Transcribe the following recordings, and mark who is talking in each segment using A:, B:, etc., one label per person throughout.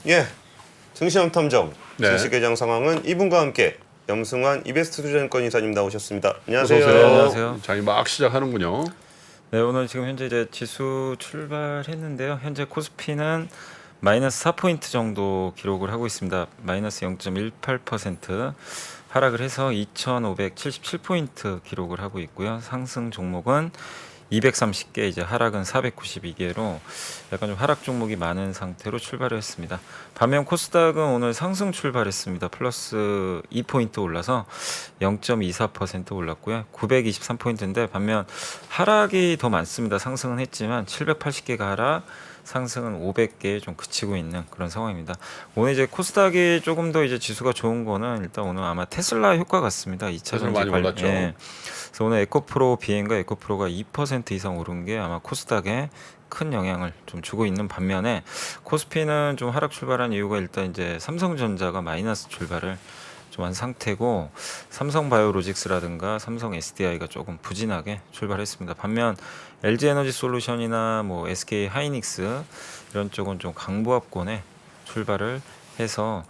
A: 예, 증시험 탐정
B: 네.
A: 증시 개장 상황은 이분과 함께 염승환 이베스트 투자증권 이사님 나오셨습니다.
B: 어서
A: 안녕하세요.
B: 오세요.
C: 안녕하세요.
B: 자, 막 시작하는군요.
C: 네, 오늘 지금 현재 이제 지수 출발했는데요. 현재 코스피는 마이너스 4포인트 정도 기록을 하고 있습니다. 마이너스 0.18% 하락을 해서 2,577포인트 기록을 하고 있고요. 상승 종목은 230개, 이제 하락은 492개로 약간 좀 하락 종목이 많은 상태로 출발을 했습니다. 반면 코스닥은 오늘 상승 출발했습니다. 플러스 2포인트 올라서 0.24% 올랐고요. 923포인트인데 반면 하락이 더 많습니다. 상승은 했지만 780개가 하락, 상승은 500개에 좀 그치고 있는 그런 상황입니다. 오늘 이제 코스닥이 조금 더 이제 지수가 좋은 거는 일단 오늘 아마 테슬라 효과 같습니다. 2차
B: 테슬라
C: 전지
B: 많이 올랐죠.
C: 그래서 오늘 에코프로 비행과 에코프로가 2% 이상 오른 게 아마 코스닥에 큰 영향을 좀 주고 있는 반면에 코스피는 좀 하락 출발한 이유가 일단 이제 삼성전자가 마이너스 출발을 좀 한 상태고 삼성바이오로직스라든가 삼성 SDI가 조금 부진하게 출발했습니다. 반면 LG에너지솔루션이나 뭐 SK 하이닉스 이런 쪽은 좀 강보합권에 출발을 해서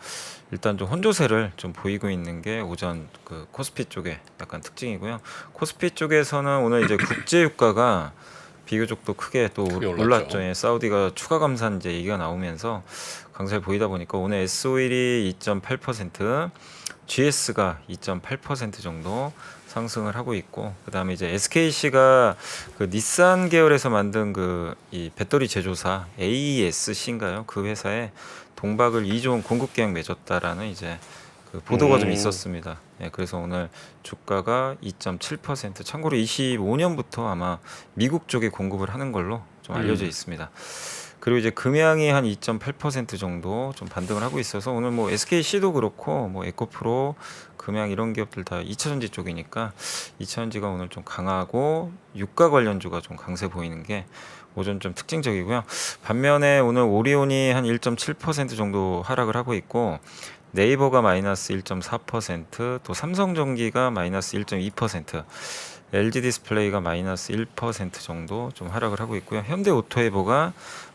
C: 일단 좀 혼조세를 좀 보이고 있는 게 오전 그 코스피 쪽의 약간 특징이고요. 코스피 쪽에서는 오늘 이제 국제 유가가 비교적 또 크게 또
B: 크게 올랐죠.
C: 올랐죠. 예, 사우디가 추가 감사 이제 얘기가 나오면서 강세를 보이다 보니까 오늘 S-오일이 2.8%, GS가 2.8% 정도 상승을 하고 있고, 그다음에 이제 SKC가 그 닛산 계열에서 만든 그 이 배터리 제조사 AESC인가요? 그 회사에 동박을 2조 원 공급 계약 맺었다라는 이제 그 보도가 좀 있었습니다. 예, 그래서 오늘 주가가 2.7%, 참고로 25년부터 아마 미국 쪽에 공급을 하는 걸로 좀 알려져 있습니다. 그리고 이제 금양이 한 2.8% 정도 좀 반등을 하고 있어서 오늘 뭐 SKC도 그렇고 뭐 에코프로, 금양 이런 기업들 다 2차전지 쪽이니까 2차전지가 오늘 좀 강하고 유가 관련주가 좀 강세 보이는 게 오전 좀 특징적이고요. 반면에 오늘 오리온이 한 1.7% 정도 하락을 하고 있고, 네이버가 마이너스 1.4%, 또 삼성전기가 마이너스 1.2%, LG 디스플레이가 마이너스 1% 정도 좀 하락을 하고 있고요. 현대오토에버가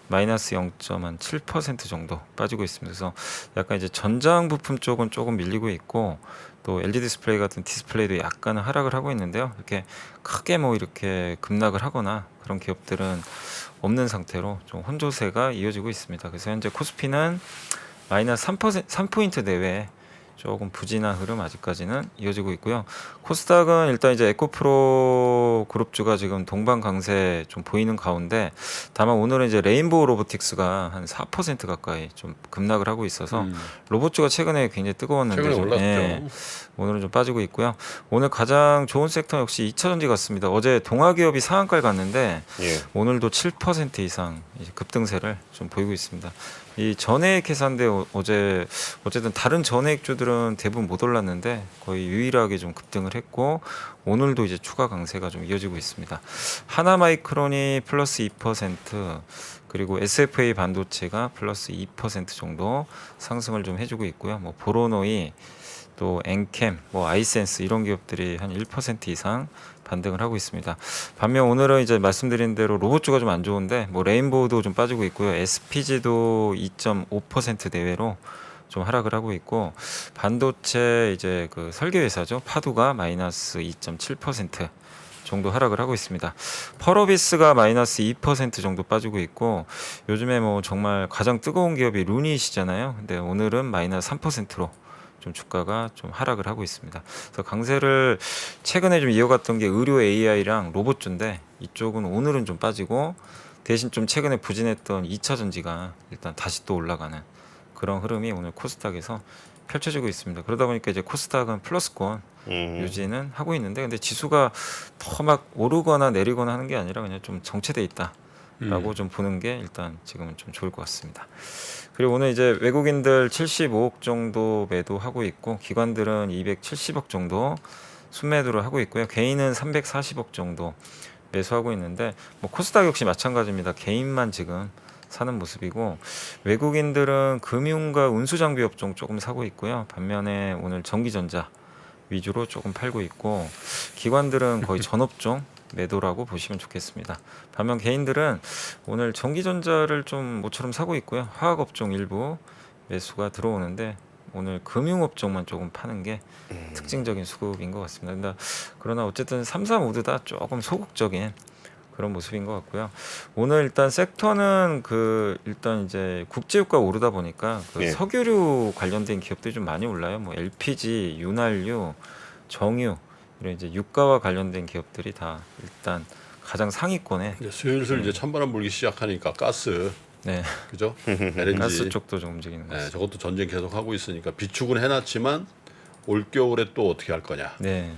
C: 마이너스 0.7% 정도 빠지고 있습니다. 그래서 약간 이제 전장 부품 쪽은 조금 밀리고 있고, 또 LG 디스플레이 같은 디스플레이도 약간은 하락을 하고 있는데요. 이렇게 크게 뭐 이렇게 급락을 하거나 그런 기업들은 없는 상태로 좀 혼조세가 이어지고 있습니다. 그래서 현재 코스피는 마이너스 3포인트 내외에 조금 부진한 흐름 아직까지는 이어지고 있고요. 코스닥은 일단 이제 에코프로 그룹주가 지금 동반 강세 좀 보이는 가운데, 다만 오늘은 이제 레인보우 로보틱스가 한 4% 가까이 좀 급락을 하고 있어서 로봇주가 최근에 굉장히 뜨거웠는데
B: 최근에
C: 좀,
B: 올랐죠.
C: 예, 오늘은 좀 빠지고 있고요. 오늘 가장 좋은 sek터 역시 2차전지 같습니다. 어제 동아기업이 상한가를 갔는데
A: 예.
C: 오늘도 7% 이상 이제 급등세를 좀 보이고 있습니다. 이 전해액 회사인데 어제 어쨌든 다른 전해액주들은 대부분 못 올랐는데 거의 유일하게 좀 급등을 했고, 오늘도 이제 추가 강세가 좀 이어지고 있습니다. 하나마이크론이 플러스 2%, 그리고 SFA 반도체가 플러스 2% 정도 상승을 좀 해주고 있고요. 뭐 보로노이, 또 엔캠, 뭐 아이센스 이런 기업들이 한 1% 이상 반등을 하고 있습니다. 반면 오늘은 이제 말씀드린 대로 로봇주가 좀 안 좋은데 뭐 레인보우도 좀 빠지고 있고요. SPG도 2.5% 내외로 좀 하락을 하고 있고, 반도체 이제 그 설계 회사죠. 파두가 마이너스 2.7% 정도 하락을 하고 있습니다. 펄어비스가 마이너스 2% 정도 빠지고 있고, 요즘에 뭐 정말 가장 뜨거운 기업이 루닛이잖아요. 근데 오늘은 마이너스 3%로 좀 주가가 좀 하락을 하고 있습니다. 그래서 강세를 최근에 좀 이어갔던 게 의료 AI랑 로봇주인데, 이쪽은 오늘은 좀 빠지고 대신 좀 최근에 부진했던 2차 전지가 일단 다시 또 올라가는 그런 흐름이 오늘 코스닥에서 펼쳐지고 있습니다. 그러다 보니까 이제 코스닥은 플러스권 유지는 하고 있는데, 근데 지수가 더 막 오르거나 내리거나 하는 게 아니라 그냥 좀 정체돼 있다라고 좀 보는 게 일단 지금은 좀 좋을 것 같습니다. 그리고 오늘 이제 외국인들 75억 정도 매도하고 있고, 기관들은 270억 정도 순매도를 하고 있고요. 개인은 340억 정도 매수하고 있는데, 뭐 코스닥 역시 마찬가지입니다. 개인만 지금 사는 모습이고, 외국인들은 금융과 운수장비 업종 조금 사고 있고요. 반면에 오늘 전기전자 위주로 조금 팔고 있고, 기관들은 거의 전업종 매도라고 보시면 좋겠습니다. 반면 개인들은 오늘 전기전자를 좀 모처럼 사고 있고요. 화학업종 일부, 매수가 들어오는데 오늘 금융업종만 조금 파는 게 특징적인 수급인 것 같습니다. 그러나 어쨌든 3, 4 모두 다 조금 소극적인 그런 모습인 것 같고요. 오늘 일단 섹터는 일단 이제 국제유가 오르다 보니까
A: 예.
C: 석유류 관련된 기업들이 좀 많이 올라요. 뭐 LPG, 윤활유, 정유 이런 이제 유가와 관련된 기업들이 다 일단 가장 상위권에
B: 이제 슬슬 이제 찬바람 불기 시작하니까 가스,
C: 네,
B: 그죠? LNG,
C: 가스 쪽도 좀 움직이는 것
B: 네,
C: 같습니다.
B: 저것도 전쟁 계속 하고 있으니까 비축은 해놨지만 올 겨울에 또 어떻게 할 거냐?
C: 네,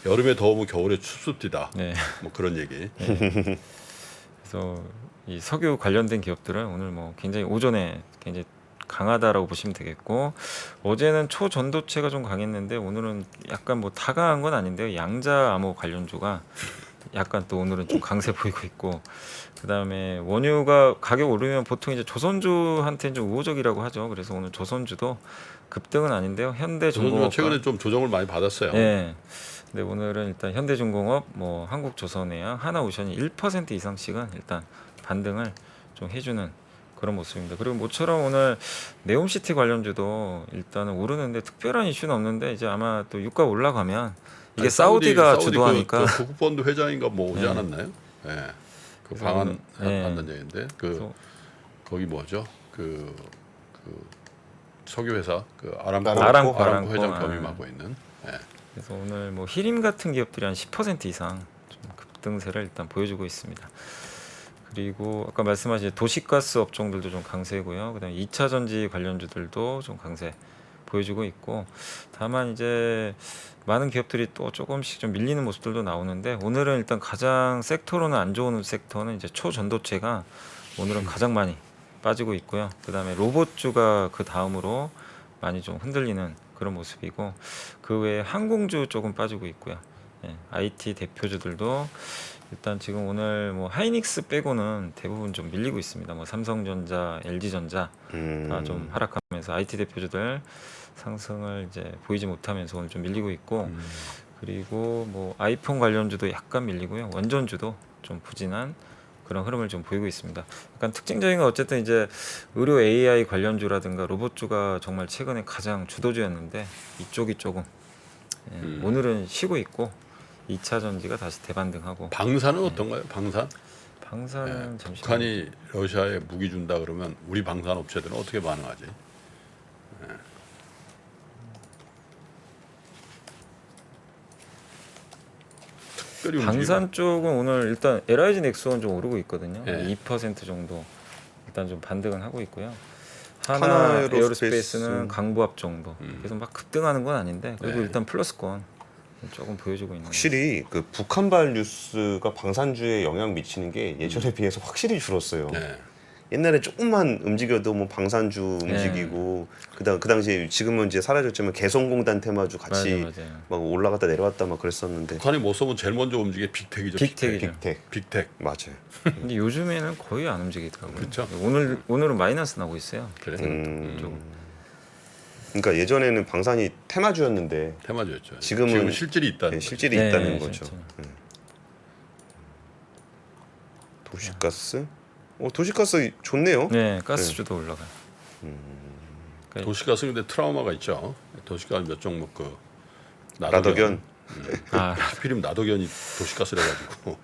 B: 여름에 더우면 겨울에 춥습디다.
C: 네.
B: 뭐 그런 얘기.
C: 그래서 이 석유 관련된 기업들은 오늘 뭐 굉장히 오전에 굉장히 강하다라고 보시면 되겠고 어제는 초전도체가 좀 강했는데 오늘은 약간 뭐 다 강한 건 아닌데요. 양자 암호 관련주가 약간 또 오늘은 좀 강세 보이고 있고 그다음에 원유가 가격 오르면 보통 이제 조선주한테는 좀 우호적이라고 하죠. 그래서 오늘 조선주도 급등은 아닌데요.
B: 조선주가
C: 현대중공업
B: 최근에 좀 조정을 많이 받았어요.
C: 네. 근데 오늘은 일단 현대중공업, 뭐 한국조선해양, 하나오션이 1% 이상씩은 일단 반등을 좀 해주는 그런 모습입니다. 그리고 모처럼 오늘 네옴시티 관련주도 일단은 오르는데 특별한 이슈는 없는데 이제 아마 또 유가 올라가면 이게
B: 아니,
C: 사우디가
B: 사우디
C: 주도하니까
B: 그 국본도 회장인가 뭐 오지
C: 네.
B: 않았나요? 예. 그
C: 그래서
B: 방한
C: 네.
B: 한다는 얘기인데
C: 그래서
B: 거기 뭐죠? 그 석유 회사 그
C: 아람코,
B: 아람코 회장
C: 아.
B: 겸임하고 있는. 예.
C: 그래서 오늘 뭐 히림 같은 기업들이 한 10% 이상 좀 급등세를 일단 보여주고 있습니다. 그리고 아까 말씀하신 도시가스 업종들도 좀 강세고요. 그다음에 2차 전지 관련주들도 좀 강세 보여주고 있고 다만 이제 많은 기업들이 또 조금씩 좀 밀리는 모습들도 나오는데 오늘은 일단 가장 섹터로는 안 좋은 섹터는 이제 초전도체가 오늘은 가장 많이 빠지고 있고요. 그다음에 로봇주가 그 다음으로 많이 좀 흔들리는 그런 모습이고 그 외에 항공주 조금 빠지고 있고요. 예, IT 대표주들도 일단 지금 오늘 뭐 하이닉스 빼고는 대부분 좀 밀리고 있습니다. 뭐 삼성전자, LG전자 다 좀 하락하면서 IT 대표주들 상승을 이제 보이지 못하면서 오늘 좀 밀리고 있고 그리고 뭐 아이폰 관련주도 약간 밀리고요. 원전주도 좀 부진한 그런 흐름을 좀 보이고 있습니다. 약간 특징적인 건 어쨌든 이제 의료 AI 관련주라든가 로봇주가 정말 최근에 가장 주도주였는데 이쪽이 조금 오늘은 쉬고 있고 2차 전지가 다시 대반등하고
B: 방사는 어떤가요? 방산?
C: 방사는 잠시만요.
B: 북한이 러시아에 무기 준다 그러면 우리 방산 업체들은 어떻게 반응하지? 특별히
C: 방산 쪽은 오늘 일단 LIG 넥스원 좀 오르고 있거든요.
B: 예.
C: 2% 정도 일단 좀 반등은 하고 있고요.
A: 하나
C: 하나
A: 에어로스페이스.
C: 에어로스페이스는 강보합 정도. 그래서 막 급등하는 건 아닌데 그래도
B: 네.
C: 일단 플러스권 조금 보여주고 있는.
A: 확실히 그 북한발 뉴스가 방산주에 영향 미치는 게 예전에 비해서 확실히 줄었어요.
B: 네.
A: 옛날에 조금만 움직여도 뭐 방산주 움직이고 그 당시에 지금은 이제 사라졌지만 개성공단 테마주 같이
C: 맞아요.
A: 막 올라갔다 내려왔다 막 그랬었는데
B: 북한이 못 쏘면 제일 먼저 움직이게 빅텍이죠.
C: 빅텍이죠.
A: 빅텍
B: 빅텍.
A: 맞아요.
C: 근데 요즘에는 거의 안 움직이더라고요.
B: 그렇죠.
C: 오늘은 마이너스 나고 있어요.
B: 그래.
A: 그러니까 예전에는 방산이 테마주였는데
B: 테마주였죠.
A: 지금은
B: 실질이 있다는
A: 예,
B: 거죠.
A: 실질이
C: 네,
A: 있다는
C: 실제.
A: 거죠. 도시가스? 도시가스 좋네요.
C: 네, 가스주도 올라가요. 그러니까
B: 도시가스 근데 트라우마가 있죠. 도시가스 몇 종목 그
A: 라더견.
C: 아,
B: 하필이면 나도견이 도시가스래 가지고.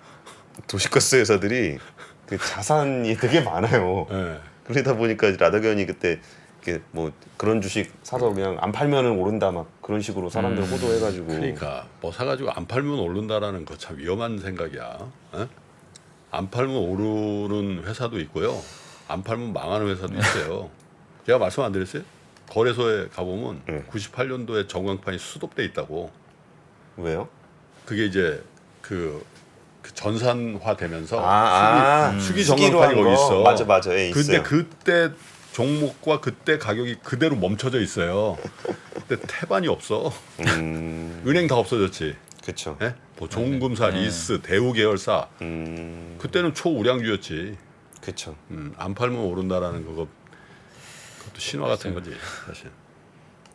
A: 도시가스 회사들이 그 자산이 되게 많아요.
B: 예.
A: 그러다 보니까 라더견이 그때 이렇게 뭐 그런 주식 사서 그냥 안 팔면은 오른다 막 그런 식으로 사람들 호도해가지고.
B: 그러니까 뭐 사가지고 안 팔면 오른다라는 거 참 위험한 생각이야. 예? 안 팔면 오르는 회사도 있고요. 안 팔면 망하는 회사도 있어요. 제가 말씀 안 드렸어요? 거래소에 가보면 98년도에 정광판이 수독돼 있다고.
A: 왜요?
B: 그게 이제 그 전산화되면서 수기
A: 수기로
B: 정광판이
A: 한
B: 거기
A: 거.
B: 있어.
A: 맞아. 예,
B: 근데
A: 있어요.
B: 그때 종목과 그때 가격이 그대로 멈춰져 있어요. 근데 태반이 없어. 은행 다 없어졌지.
A: 그렇죠.
B: 예? 뭐 종금사, 리스, 대우 계열사. 그때는 초우량주였지.
A: 그렇죠.
B: 안 팔면 오른다라는 그것도 신화 같은 거지 사실.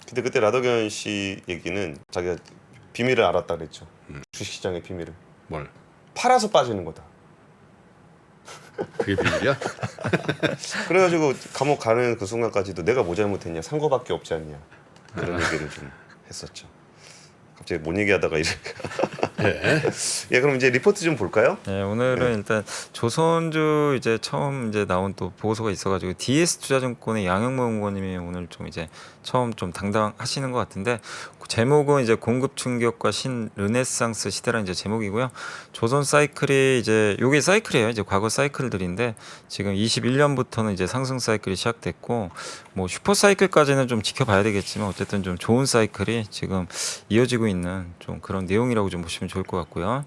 A: 근데 그때 라더견 씨 얘기는 자기가 비밀을 알았다 그랬죠. 주식시장의 비밀을.
B: 뭘?
A: 팔아서 빠지는 거다.
B: 그게 비밀이야?
A: 그래가지고 감옥 가는 그 순간까지도 내가 뭐 잘못했냐, 산 거밖에 없지 않냐 이런 얘기를 좀 했었죠. 갑자기 뭔 얘기하다가 이렇게.
B: 예.
A: 예, 그럼 이제 리포트 좀 볼까요?
C: 네, 오늘은 일단 조선주 이제 처음 이제 나온 또 보고서가 있어가지고 DS 투자증권의 양영모 연구원님이 오늘 좀 이제 처음 좀 당당하시는 것 같은데 그 제목은 이제 공급 충격과 신 르네상스 시대라는 이제 제목이고요. 조선 사이클이 이제 요게 사이클이에요. 이제 과거 사이클들인데 지금 21년부터는 이제 상승 사이클이 시작됐고 뭐 슈퍼 사이클까지는 좀 지켜봐야 되겠지만 어쨌든 좀 좋은 사이클이 지금 이어지고 있는 좀 그런 내용이라고 좀 보시면 좋을 것 같고요.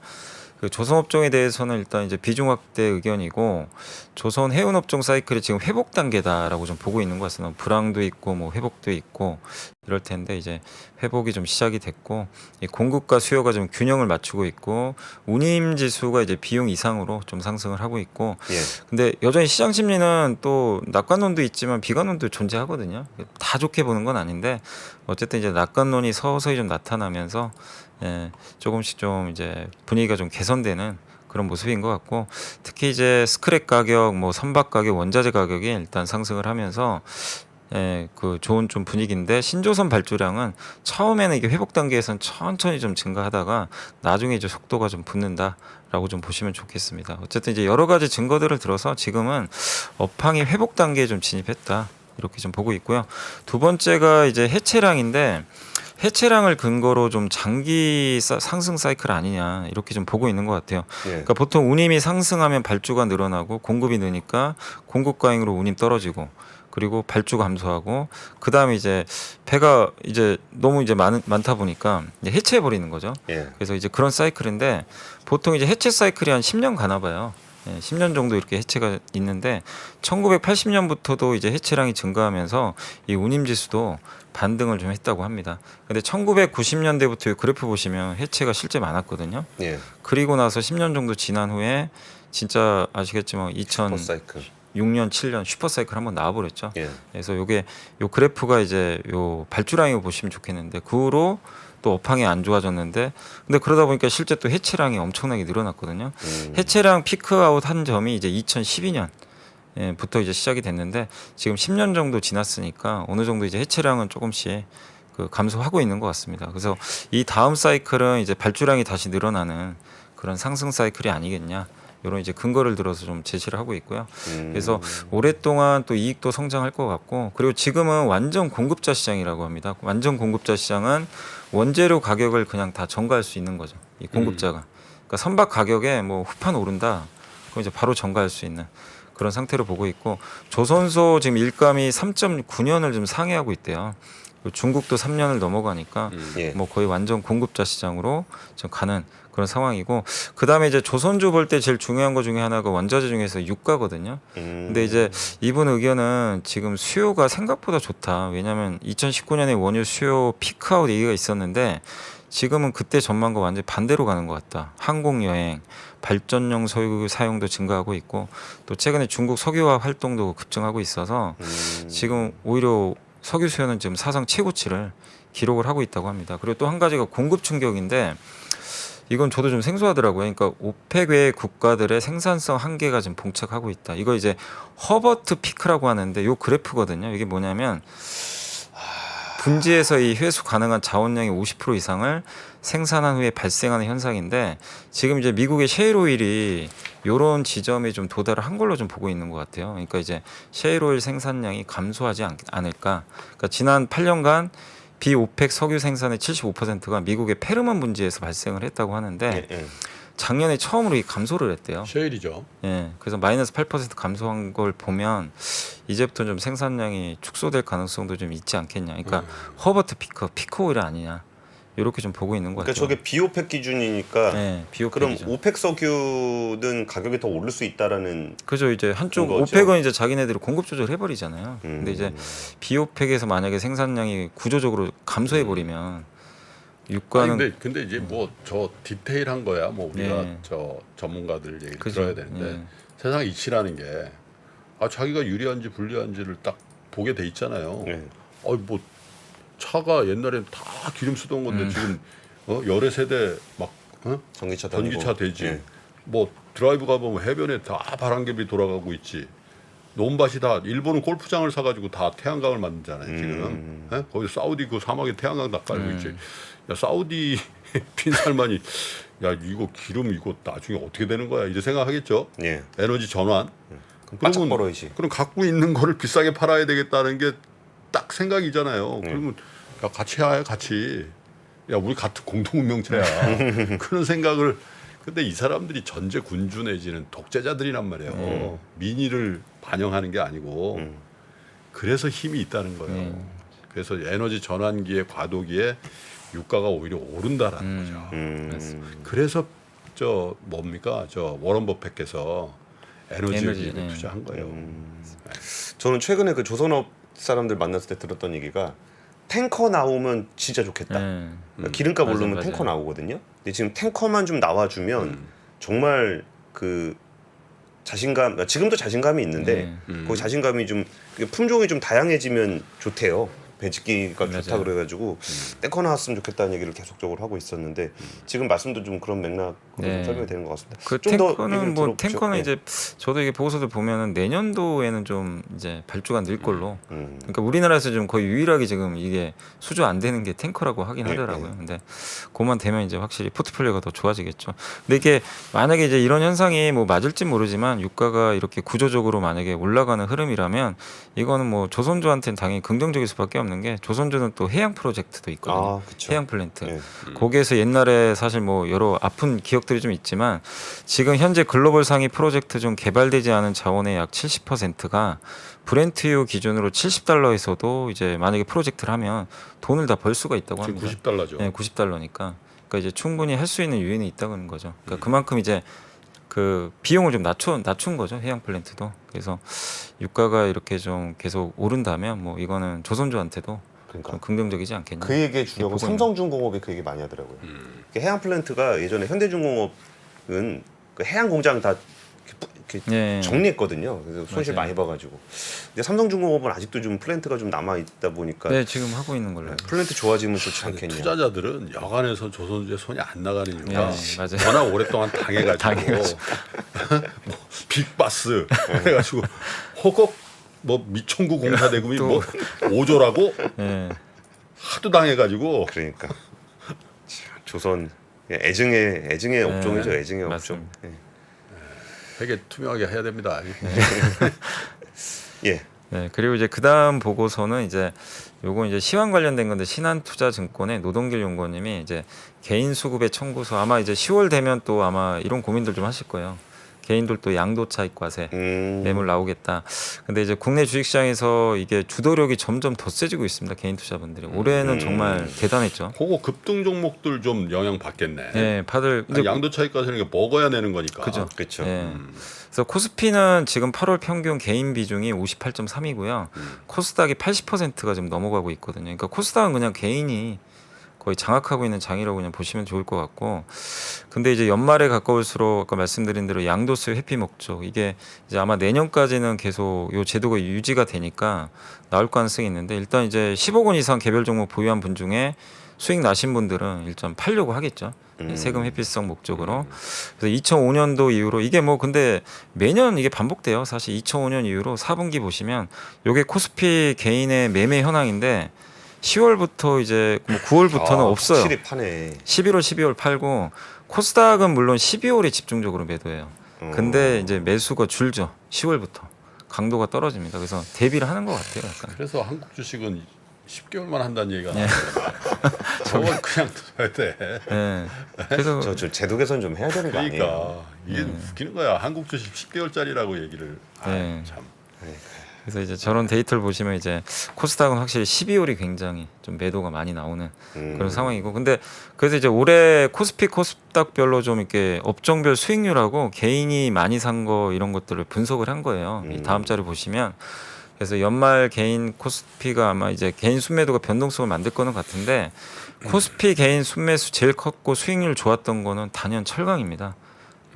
C: 그 조선업종에 대해서는 일단 이제 비중 확대 의견이고 조선 해운업종 사이클이 지금 회복 단계다라고 좀 보고 있는 것 같습니다. 불황도 있고 뭐 회복도 있고 이럴 텐데 이제 회복이 좀 시작이 됐고 이 공급과 수요가 좀 균형을 맞추고 있고 운임 지수가 이제 비용 이상으로 좀 상승을 하고 있고
A: 예.
C: 근데 여전히 시장 심리는 또 낙관론도 있지만 비관론도 존재하거든요. 다 좋게 보는 건 아닌데 어쨌든 이제 낙관론이 서서히 좀 나타나면서 예, 조금씩 좀 이제 분위기가 좀 개선되는 그런 모습인 것 같고 특히 이제 스크랩 가격, 뭐 선박 가격, 원자재 가격이 일단 상승을 하면서 예, 그 좋은 좀 분위기인데 신조선 발주량은 처음에는 이게 회복 단계에서는 천천히 좀 증가하다가 나중에 이제 속도가 좀 붙는다라고 좀 보시면 좋겠습니다. 어쨌든 이제 여러 가지 증거들을 들어서 지금은 업황이 회복 단계에 좀 진입했다 이렇게 좀 보고 있고요. 두 번째가 이제 해체량인데 해체량을 근거로 좀 장기 상승 사이클 아니냐 이렇게 좀 보고 있는 것 같아요.
A: 예.
C: 그러니까 보통 운임이 상승하면 발주가 늘어나고 공급이 느니까 공급 과잉으로 운임 떨어지고 그리고 발주 감소하고 그 다음에 이제 배가 이제 너무 이제 많다 보니까 이제 해체해 버리는 거죠.
A: 예.
C: 그래서 이제 그런 사이클인데 보통 이제 해체 사이클이 한 10년 가나 봐요. 예, 10년 정도 이렇게 해체가 있는데 1980년부터도 이제 해체량이 증가하면서 이 운임 지수도 반등을 좀 했다고 합니다. 근데 1990년대부터 그래프 보시면 해체가 실제 많았거든요.
A: 예.
C: 그리고 나서 10년 정도 지난 후에 진짜 아시겠지만
A: 슈퍼 사이클.
C: 2006년, 7년 슈퍼 사이클 한번 나와버렸죠.
A: 예.
C: 그래서 요게 요 그래프가 이제 요 발주량이고 보시면 좋겠는데 그 후로 또 업황이 안 좋아졌는데 근데 그러다 보니까 실제 또 해체량이 엄청나게 늘어났거든요. 해체량 피크아웃 한 점이 이제 2012년 부터 이제 시작이 됐는데 지금 10년 정도 지났으니까 어느 정도 이제 해체량은 조금씩 그 감소하고 있는 것 같습니다. 그래서 이 다음 사이클은 이제 발주량이 다시 늘어나는 그런 상승 사이클이 아니겠냐. 이런 이제 근거를 들어서 좀 제시를 하고 있고요. 그래서 오랫동안 또 이익도 성장할 것 같고 그리고 지금은 완전 공급자 시장이라고 합니다. 완전 공급자 시장은 원재료 가격을 그냥 다 전가할 수 있는 거죠. 이 공급자가. 그러니까 선박 가격에 뭐 후판 오른다. 그럼 이제 바로 전가할 수 있는 그런 상태로 보고 있고 조선소 지금 일감이 3.9년을 좀 상회하고 있대요. 중국도 3년을 넘어가니까
A: 예.
C: 뭐 거의 완전 공급자 시장으로 좀 가는 그런 상황이고 그다음에 이제 조선주 볼 때 제일 중요한 것 중에 하나가 원자재 중에서 유가거든요. 근데 이제 이분 의견은 지금 수요가 생각보다 좋다. 왜냐하면 2019년에 원유 수요 피크아웃 얘기가 있었는데 지금은 그때 전망과 완전히 반대로 가는 것 같다. 항공여행, 발전용 석유 사용도 증가하고 있고 또 최근에 중국 석유화학 활동도 급증하고 있어서 지금 오히려 석유 수요는 지금 사상 최고치를 기록을 하고 있다고 합니다. 그리고 또 한 가지가 공급 충격인데 이건 저도 좀 생소하더라고요. 그러니까 오펙 외 국가들의 생산성 한계가 지금 봉착하고 있다. 이거 이제 허버트 피크라고 하는데 요 그래프거든요. 이게 뭐냐면 분지에서 이 회수 가능한 자원량의 50% 이상을 생산한 후에 발생하는 현상인데 지금 이제 미국의 셰일 오일이 요런 지점에 좀 도달을 한 걸로 좀 보고 있는 것 같아요. 그러니까 이제 셰일 오일 생산량이 감소하지 않을까. 그러니까 지난 8년간 비오펙 석유 생산의 75%가 미국의 페르만 분지에서 발생을 했다고 하는데
A: 예.
C: 작년에 처음으로 이 감소를 했대요.
B: 셰일이죠.
C: 예, 그래서 마이너스 8% 감소한 걸 보면 이제부터 좀 생산량이 축소될 가능성도 좀 있지 않겠냐. 그러니까 허버트 피크 오일 아니냐. 이렇게 좀 보고 있는 것
A: 그러니까
C: 같아요.
A: 저게 비오펙 기준이니까
C: 네, 비오펙
A: 그럼
C: 기준.
A: 오펙 석유는 가격이 더 오를 수 있다라는
C: 그죠. 이제 한쪽
A: 거죠.
C: 오펙은 이제 자기네들이 공급 조절 해버리잖아요. 근데 이제 비오펙에서 만약에 생산량이 구조적으로 감소해 버리면 유가는
B: 근데 이제 뭐 저 디테일한 거야. 뭐 우리가
C: 네.
B: 저 전문가들 얘기를
C: 그죠.
B: 들어야 되는데 세상 이치라는 게 자기가 유리한지 불리한지를 딱 보게 돼 있잖아요.
A: 예.
B: 뭐 차가 옛날엔 다 기름 쓰던 건데 지금 열의 세대 막
A: 전기차 다니고.
B: 전기차 되지.
A: 예.
B: 뭐 드라이브 가보면 해변에 다 바람개비 돌아가고 있지. 논밭이 다 일본은 골프장을 사가지고 다 태양광을 만들잖아요 지금. 예? 거기 사우디 그 사막에 태양광 다 깔고 있지. 야 사우디 빈살만이 야 이거 기름 이거 나중에 어떻게 되는 거야 이제 생각하겠죠.
A: 예.
B: 에너지 전환.
A: 그럼 바짝 벌어야지.
B: 그럼 갖고 있는 거를 비싸게 팔아야 되겠다는 게 딱 생각이잖아요. 그러면 야 같이 해 같이. 야 우리 같은 공동 운명체야. 그런 생각을. 근데 이 사람들이 전제 군주 내지는 독재자들이란 말이에요. 민의를 반영하는 게 아니고 그래서 힘이 있다는 거예요. 그래서 에너지 전환기의 과도기에 유가가 오히려 오른다라는 거죠. 그래서 저 뭡니까 저 워런 버핏께서 에너지에 투자한 거예요.
A: 저는 최근에 그 조선업 사람들 만났을 때 들었던 얘기가 탱커 나오면 진짜 좋겠다. 그러니까 기름값
C: 맞아,
A: 오르면
C: 맞아.
A: 탱커 나오거든요. 근데 지금 탱커만 좀 나와주면 정말 그 자신감, 지금도 자신감이 있는데 그 자신감이 좀 품종이 좀 다양해지면 좋대요. 배짓기가 좋다
C: 맞아요.
A: 그래가지고 탱커 나왔으면 좋겠다는 얘기를 계속적으로 하고 있었는데 지금 말씀도 좀 그런 맥락으로 좀
C: 네.
A: 설명이 되는 것 같습니다.
C: 그
A: 좀 더
C: 탱커는
A: 얘기를
C: 뭐
A: 들어보죠.
C: 탱커는
A: 네.
C: 이제 저도 이게 보고서들 보면은 내년도에는 좀 이제 발주가 늘 걸로. 그러니까 우리나라에서 좀 거의 유일하게 지금 이게 수주 안 되는 게 탱커라고 하긴
A: 네,
C: 하더라고요. 근데 그만 되면 이제 확실히 포트폴리오가 더 좋아지겠죠. 근데 이게 만약에 이제 이런 현상이 뭐 맞을지 모르지만 유가가 이렇게 구조적으로 만약에 올라가는 흐름이라면 이거는 뭐 조선주한테는 당연히 긍정적일 수밖에 없는 게 조선주는 또 해양 프로젝트도 있거든요.
A: 아, 그쵸.
C: 해양 플랜트.
A: 네.
C: 거기에서 옛날에 사실 뭐 여러 아픈 기억들이 좀 있지만 지금 현재 글로벌 상위 프로젝트 중 개발되지 않은 자원의 약 70%가 브렌트유 기준으로 $70에서도 이제 만약에 프로젝트를 하면 돈을 다 벌 수가 있다고
B: 지금
C: 합니다.
B: 90달러죠.
C: 네, $90니까. 그러니까 이제 충분히 할 수 있는 유인이 있다는 거죠. 그러니까 그만큼 이제 그 비용을 좀 낮춘 거죠. 해양 플랜트도. 그래서 유가가 이렇게 좀 계속 오른다면 뭐 이거는 조선주한테도
A: 그러니까
C: 좀 긍정적이지 않겠냐.
A: 그 얘기의 주력은
C: 보고
A: 삼성중공업이 그 얘기 많이 하더라고요. 해양 플랜트가 예전에 현대중공업은 그 해양 공장 다 이렇게
C: 예.
A: 정리했거든요. 그래서 손실
C: 맞아요.
A: 많이 봐가지고. 근데 삼성중공업은 아직도 좀 플랜트가 좀 남아 있다 보니까
C: 네, 지금 하고 있는 걸로. 알고
A: 플랜트 좋아지면 좋지
B: 근데
A: 않겠냐.
B: 투자자들은 여간에서 조선주에 손이 안 나가는 이유가
C: 네, 맞아요.
B: 워낙 오랫동안 당해가지고 뭐 빅바스 해가지고 허걱 뭐 미청구 공사 대금이
C: 또-
B: 뭐 5조라고
C: 예.
B: 하도 당해가지고
A: 그러니까 참, 조선 애증의 업종이죠. 애증의 업종.
C: 맞습니다.
B: 되게 투명하게 해야 됩니다.
A: 예.
C: 네, 그리고 이제 그다음 보고서는 이제 요거 이제 시황 관련된 건데 신한투자증권의 노동길 연구원님이 이제 개인 수급의 청구서 아마 이제 10월 되면 또 아마 이런 고민들 좀 하실 거예요. 개인들도 양도 차익 과세 매물 나오겠다. 근데 이제 국내 주식시장에서 이게 주도력이 점점 더 세지고 있습니다. 개인 투자분들이 올해는 정말 대단했죠.
B: 그거 급등 종목들 좀 영향 받겠네.
C: 네, 다들 이제
B: 양도 차익과세는 게 먹어야 내는 거니까.
C: 그죠.
A: 그렇죠.
C: 예. 그래서 코스피는 지금 8월 평균 개인 비중이 58.3이고요. 코스닥이 80%가 지금 넘어가고 있거든요. 그러니까 코스닥은 그냥 개인이 거의 장악하고 있는 장이라고 그냥 보시면 좋을 것 같고, 근데 이제 연말에 가까울수록 아까 말씀드린 대로 양도세 회피 목적 이게 이제 아마 내년까지는 계속 요 제도가 유지가 되니까 나올 가능성이 있는데 일단 이제 10억 원 이상 개별 종목 보유한 분 중에 수익 나신 분들은 일단 팔려고 하겠죠. 세금 회피성 목적으로. 그래서 2005년도 이후로 이게 뭐 근데 매년 이게 반복돼요. 사실 2005년 이후로 4분기 보시면 요게 코스피 개인의 매매 현황인데 10월부터 이제 뭐 9월부터는 없어요.
A: 확실히 파네.
C: 11월, 12월 팔고 코스닥은 물론 12월에 집중적으로 매도해요. 근데 이제 매수가 줄죠. 10월부터 강도가 떨어집니다. 그래서 대비를 하는 것 같아요. 약간.
B: 그래서 한국 주식은 10개월만 한다는 얘기가
C: 네.
B: 나와요. 저건 그냥 둬야 돼.
C: 네. 그래서
A: 저 제도 개선 좀 해야 되는 거 아니에요?
B: 그러니까 이게 웃기는 거야. 한국 주식 10개월짜리라고 얘기를.
C: 네.
B: 참.
C: 그래서 이제 저런 데이터를 보시면 이제 코스닥은 확실히 12월이 굉장히 좀 매도가 많이 나오는 그런 상황이고, 근데 그래서 이제 올해 코스피 코스닥별로 좀 이렇게 업종별 수익률하고 개인이 많이 산 거 이런 것들을 분석을 한 거예요. 이 다음 자료 보시면 그래서 연말 개인 코스피가 아마 이제 개인 순매도가 변동성을 만들 거는 같은데 코스피 개인 순매수 제일 컸고 수익률 좋았던 거는 단연 철강입니다.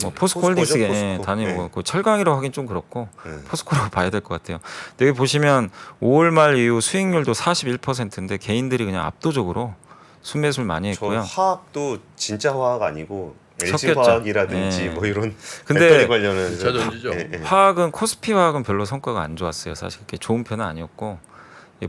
C: 뭐 포스코
A: 포스코죠,
C: 홀딩스에
A: 포스코.
C: 단연
A: 네.
C: 뭐 그 철강이라고 하긴 좀 그렇고 포스코라고 봐야 될 것 같아요. 근데 여기 보시면 5월 말 이후 수익률도 41%인데 개인들이 그냥 압도적으로 순매수를 많이
A: 저
C: 했고요.
A: 화학도 진짜 화학 아니고 LG화학이라든지
C: 예.
A: 뭐 이런
C: 근데
A: 배터리 관련해서
B: 2차 전지죠.
C: 화학은 코스피 화학은 별로 성과가 안 좋았어요. 사실 그렇게 좋은 편은 아니었고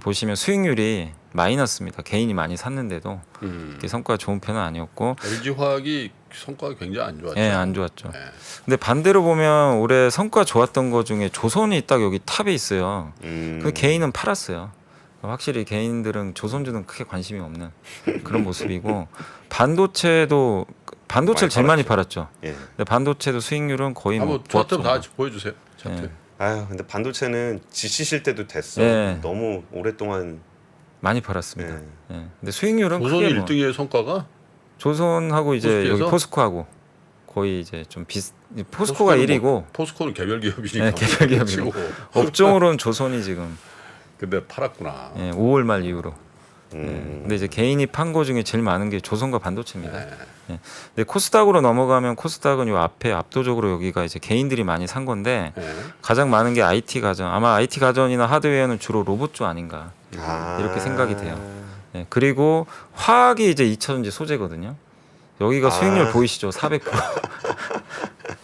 C: 보시면 수익률이 마이너스입니다. 개인이 많이 샀는데도 이렇게 성과가 좋은 편은 아니었고
B: LG 화학이 성과가 굉장히 안 좋았죠.
C: 예, 안 좋았죠.
B: 예.
C: 근데 반대로 보면 올해 성과 좋았던 거 중에 조선이 딱 여기 탑에 있어요. 그 개인은 팔았어요. 확실히 개인들은 조선주는 크게 관심이 없는 그런 모습이고 반도체를 제일 많이 팔았죠.
A: 예.
C: 근데 반도체도 수익률은 거의 뭐
B: 한번 차트
C: 좋았죠.
B: 다 보여주세요. 차트.
C: 예.
A: 아유 근데 반도체는 지치실 때도 됐어.
C: 예.
A: 너무 오랫동안
C: 많이 팔았습니다.
A: 예.
C: 예. 근데 수익률은
B: 조선이
C: 크게 뭐
B: 1등의 성과가
C: 조선하고 이제
B: 포스코에서?
C: 여기 포스코하고 거의 이제 좀 포스코가 1위고
B: 포스코는 개별 기업이니까
C: 네, 개별 기업이고.
B: 치고.
C: 업종으로는 조선이 지금
B: 근데 팔았구나.
C: 예, 5월 말 이후로. 근데 이제 개인이 판 거 중에 제일 많은 게 조선과 반도체입니다.
B: 네.
C: 예. 근데 코스닥으로 넘어가면 코스닥은 요 앞에 압도적으로 여기가 이제 개인들이 많이 산 건데
B: 네.
C: 가장 많은 게 IT 가전. 아마 IT 가전이나 하드웨어는 주로 로봇주 아닌가 이렇게 생각이 돼요. 예. 그리고 화학이 이제 2차전지 소재거든요. 여기가 수익률 보이시죠? 400%.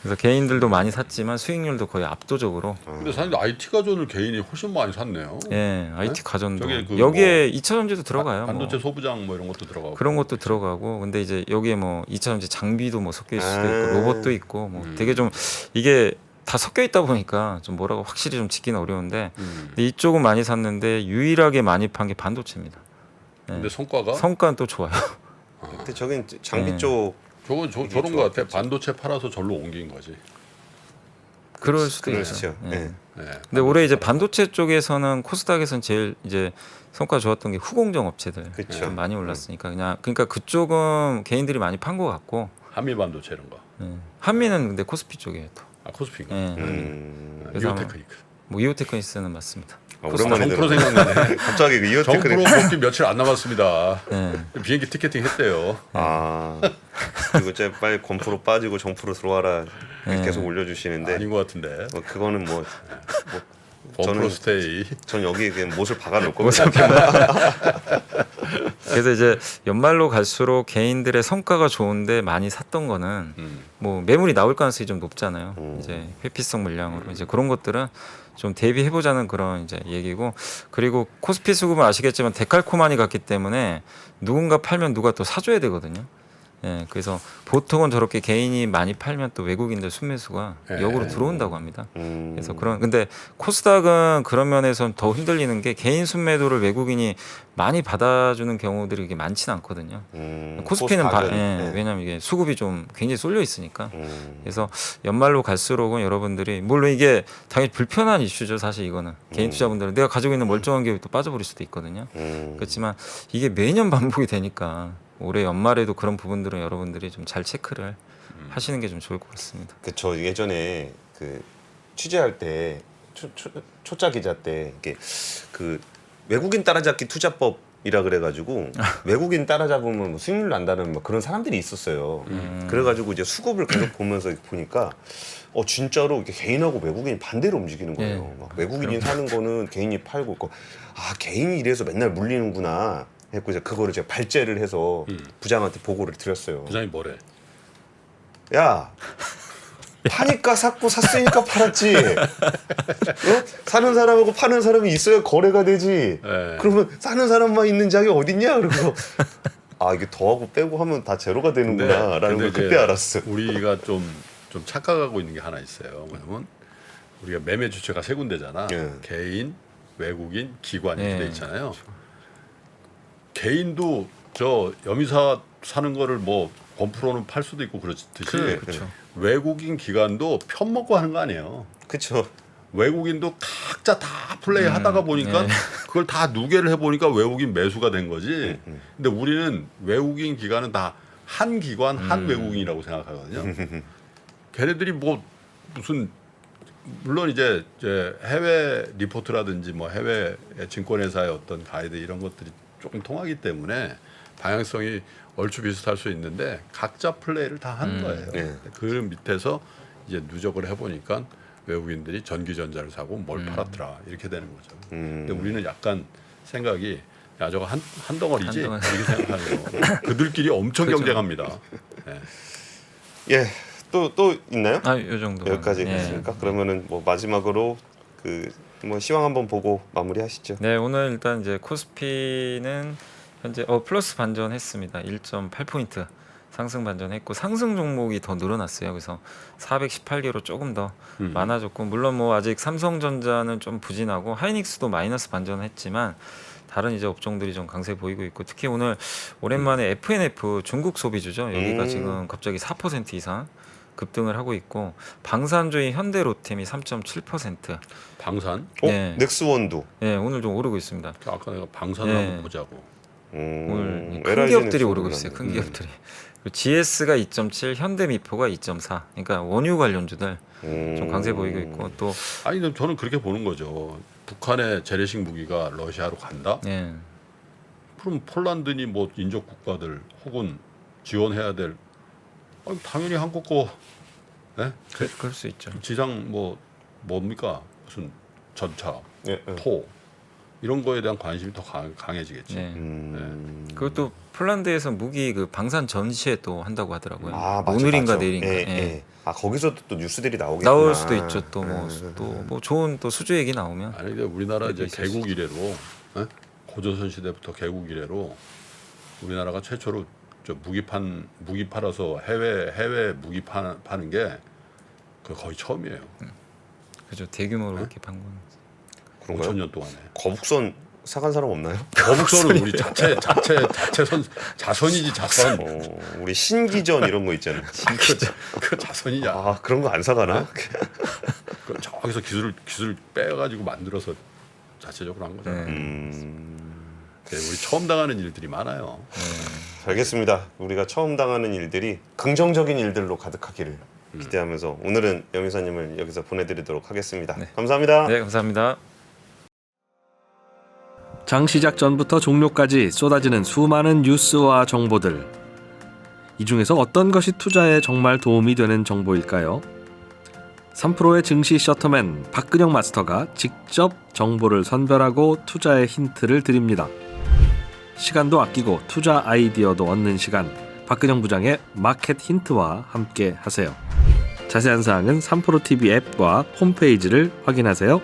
C: 그래서 개인들도 많이 샀지만 수익률도 거의 압도적으로.
B: 근데 사실 IT 가전을 개인이 훨씬 많이 샀네요.
C: 예, IT 가전도
B: 저기 그
C: 여기에 2차전지도 들어가요.
B: 반도체
C: 뭐.
B: 소부장 뭐 이런 것도 들어가고.
C: 그런 것도 들어가고, 근데 이제 여기에 뭐 2차전지 장비도 뭐 섞여 있을 수도
A: 아.
C: 있고, 로봇도 있고, 뭐 되게 좀 이게 다 섞여 있다 보니까 좀 뭐라고 확실히 좀 짓기는 어려운데, 근데 이쪽은 많이 샀는데 유일하게 많이 판 게 반도체입니다. 예.
B: 근데 성과가
C: 성과는 또 좋아요.
A: 근데 저긴 장비
C: 네.
A: 쪽
B: 저런 거 같아. 반도체 팔아서 절로 옮긴 거지.
C: 그럴 수도
A: 그럴
C: 있죠.
A: 수죠.
C: 예.
A: 예.
B: 네.
C: 근데 올해 이제 반도체 쪽에서는 코스닥에서는 제일 이제 성과 좋았던 게 후공정 업체들
A: 그쵸.
C: 좀 많이 올랐으니까 그러니까 그쪽은 개인들이 많이 판 것 같고
B: 한미 반도체 이런 거.
C: 예. 한미는 근데 코스피 쪽이에요 또.
B: 아 코스피인가?
C: 예. 그래서
B: 이오테크니크.
C: 뭐 이오테크니스는 맞습니다.
A: 오랜만에
B: 정프로
A: 들어.
B: 생각나네.
A: 갑자기 그
B: 정프로
A: 이어테크
B: 복귀 며칠 안 남았습니다.
C: 예.
B: 비행기 티켓팅 했대요.
A: 아 그리고 이제 빨리 건프로 빠지고 정프로 들어와라
C: 네.
A: 계속 올려주시는데
B: 아닌 것 같은데.
A: 그거는 뭐
B: 건프로
A: 저는-
B: 스테이.
A: 전 여기에 그냥 못을 박아놓을 겁니다.
C: 그래서 이제 연말로 갈수록 개인들의 성과가 좋은데 많이 샀던 거는 뭐 매물이 나올 가능성이 좀 높잖아요. 이제 회피성 물량으로 이제 그런 것들은 좀 대비해 보자는 그런 이제 얘기고, 그리고 코스피 수급은 아시겠지만 데칼코마니 갔기 때문에 누군가 팔면 누가 또 사줘야 되거든요. 예, 그래서 보통은 저렇게 개인이 많이 팔면 또 외국인들 순매수가
B: 예.
C: 역으로 들어온다고 합니다. 그래서 근데 코스닥은 그런 면에서는 더 흔들리는 게 개인 순매도를 외국인이 많이 받아주는 경우들이 이게 많지는 않거든요. 코스피는
A: 코스닥은,
C: 예,
A: 네.
C: 왜냐하면 이게 수급이 좀 굉장히 쏠려 있으니까. 그래서 연말로 갈수록은 여러분들이 물론 이게 당연히 불편한 이슈죠. 사실 이거는 개인 투자분들은 내가 가지고 있는 멀쩡한 기업이 또 빠져버릴 수도 있거든요. 그렇지만 이게 매년 반복이 되니까 올해 연말에도 그런 부분들은 여러분들이 좀 잘 체크를 하시는 게 좀 좋을 것 같습니다.
A: 저 예전에 그 취재할 때 초짜 기자 때 이게 그 외국인 따라잡기 투자법이라 그래가지고 외국인 따라잡으면 뭐 수익률 난다는 뭐 그런 사람들이 있었어요. 그래가지고 이제 수급을 계속 보면서 보니까 진짜로 이렇게 개인하고 외국인이 반대로 움직이는 거예요.
C: 예.
A: 막 외국인이 사는 거는 개인이 팔고 있고 개인이 이래서 맨날 물리는구나. 했고 이제 그거를 제가 발제를 해서 부장한테 보고를 드렸어요.
B: 부장이 뭐래?
A: 야, 파니까 샀고 샀으니까 팔았지. 사는 사람하고 파는 사람이 있어야 거래가 되지.
B: 네.
A: 그러면 사는 사람만 있는 장이 어딨냐? 그래서 이게 더하고 빼고 하면 다 제로가 되는구나라는 걸
B: 근데
A: 그때
B: 이제
A: 알았어.
B: 우리가 좀 착각하고 있는 게 하나 있어요. 뭐냐면 우리가 매매 주체가 세 군데잖아.
A: 예.
B: 개인, 외국인, 기관
C: 예.
B: 이렇게 돼 있잖아요. 개인도 저 여미사 사는 거를 뭐 건프로는 팔 수도 있고 그렇듯이
C: 그렇죠.
B: 외국인 기관도 편먹고 하는 거 아니에요.
A: 그렇죠.
B: 외국인도 각자 다 플레이 하다가 보니까
C: 예.
B: 그걸 다 누계를 해보니까 외국인 매수가 된 거지. 근데 우리는 외국인 기관은 다 한 기관 한 외국인이라고 생각하거든요. 걔네들이 뭐 무슨 물론 이제 해외 리포트라든지 뭐 해외 증권회사의 어떤 가이드 이런 것들이 조금 통하기 때문에 방향성이 얼추 비슷할 수 있는데 각자 플레이를 다 하는 거예요.
A: 네.
B: 그 밑에서 이제 누적을 해보니까 외국인들이 전기전자를 사고 뭘 팔았더라 이렇게 되는 거죠. 근데 우리는 약간 생각이 야 저거 한 덩어리지
C: 한 덩어리.
B: 이렇게 생각하는 거. 그들끼리 엄청
C: 그렇죠.
B: 경쟁합니다. 네.
A: 예, 또 있나요?
C: 요 정도.
A: 여기까지 했습니까? 그러면은 뭐 마지막으로 뭐 시황 한번 보고 마무리하시죠.
C: 네, 오늘 일단 이제 코스피는 현재 플러스 반전했습니다. 1.8포인트 상승 반전했고 상승 종목이 더 늘어났어요. 그래서 418개로 조금 더 많아졌고 물론 뭐 아직 삼성전자는 좀 부진하고 하이닉스도 마이너스 반전했지만 다른 이제 업종들이 좀 강세 보이고 있고 특히 오늘 오랜만에 FNF 중국 소비주죠. 여기가 지금 갑자기 4% 이상 급등을 하고 있고 방산주의 현대로템이 3.7%.
B: 방산?
C: 네.
A: 넥스원도.
C: 네, 오늘 좀 오르고 있습니다.
B: 아까 내가 방산을
C: 네.
B: 한번 보자고.
C: 오늘 큰
A: LIG
C: 기업들이
A: 넥스원도
C: 오르고 있어요. 큰
A: 올랐네.
C: 기업들이. 그리고 GS가 2.7, 현대미포가 2.4. 그러니까 원유 관련주들 좀 강세 보이고 있고 또
B: 아니 근데 저는 그렇게 보는 거죠. 북한의 재래식 무기가 러시아로 간다?
C: 예.
B: 그럼 폴란드니 뭐 인접 국가들 혹은 지원해야 될 당연히 한국 거 예?
C: 그럴 수 있죠.
B: 지상 뭡니까 무슨 전차,
A: 예, 예.
B: 토 이런 거에 대한 관심이 더 강해지겠지.
C: 네.
B: 네.
C: 그것도 폴란드에서 무기 그 방산 전시회 또 한다고 하더라고요.
A: 맞아,
C: 오늘인가
A: 맞아.
C: 내일인가.
A: 예,
C: 예.
A: 예. 거기서도 또 뉴스들이 나오겠구나.
C: 나올 수도 있죠. 또 뭐 좋은 또 수주 얘기 나오면.
B: 아니 근데 우리나라 이제
C: 있을 수
B: 개국 이래로 예? 고조선 시대부터 개국 이래로 우리나라가 최초로 저 무기 팔아서 해외 무기 파는 게 그 거의 처음이에요.
C: 그죠. 대규모로 이렇게 판 건.
A: 그런가요?
B: 5천 년 동안에.
A: 거북선 사간 사람 없나요?
B: 거북선은 우리 자선이지 자선.
A: 우리 신기전 이런 거 있잖아요.
B: 그 자선이야.
A: 그런 거 안 사가나?
B: 그 저기서 기술 빼가지고 만들어서 자체적으로 한 거잖아.
C: 네.
B: 네, 우리 처음 당하는 일들이 많아요.
A: 알겠습니다. 우리가 처음 당하는 일들이 긍정적인 일들로 가득하기를 기대하면서 오늘은 영유사님을 여기서 보내드리도록 하겠습니다.
C: 네.
A: 감사합니다.
C: 네, 감사합니다.
D: 장 시작 전부터 종료까지 쏟아지는 수많은 뉴스와 정보들. 이 중에서 어떤 것이 투자에 정말 도움이 되는 정보일까요? 3프로의 증시 셔터맨 박근영 마스터가 직접 정보를 선별하고 투자의 힌트를 드립니다. 시간도 아끼고 투자 아이디어도 얻는 시간, 박근영 부장의 마켓 힌트와 함께 하세요. 자세한 사항은 3프로 TV 앱과 홈페이지를 확인하세요.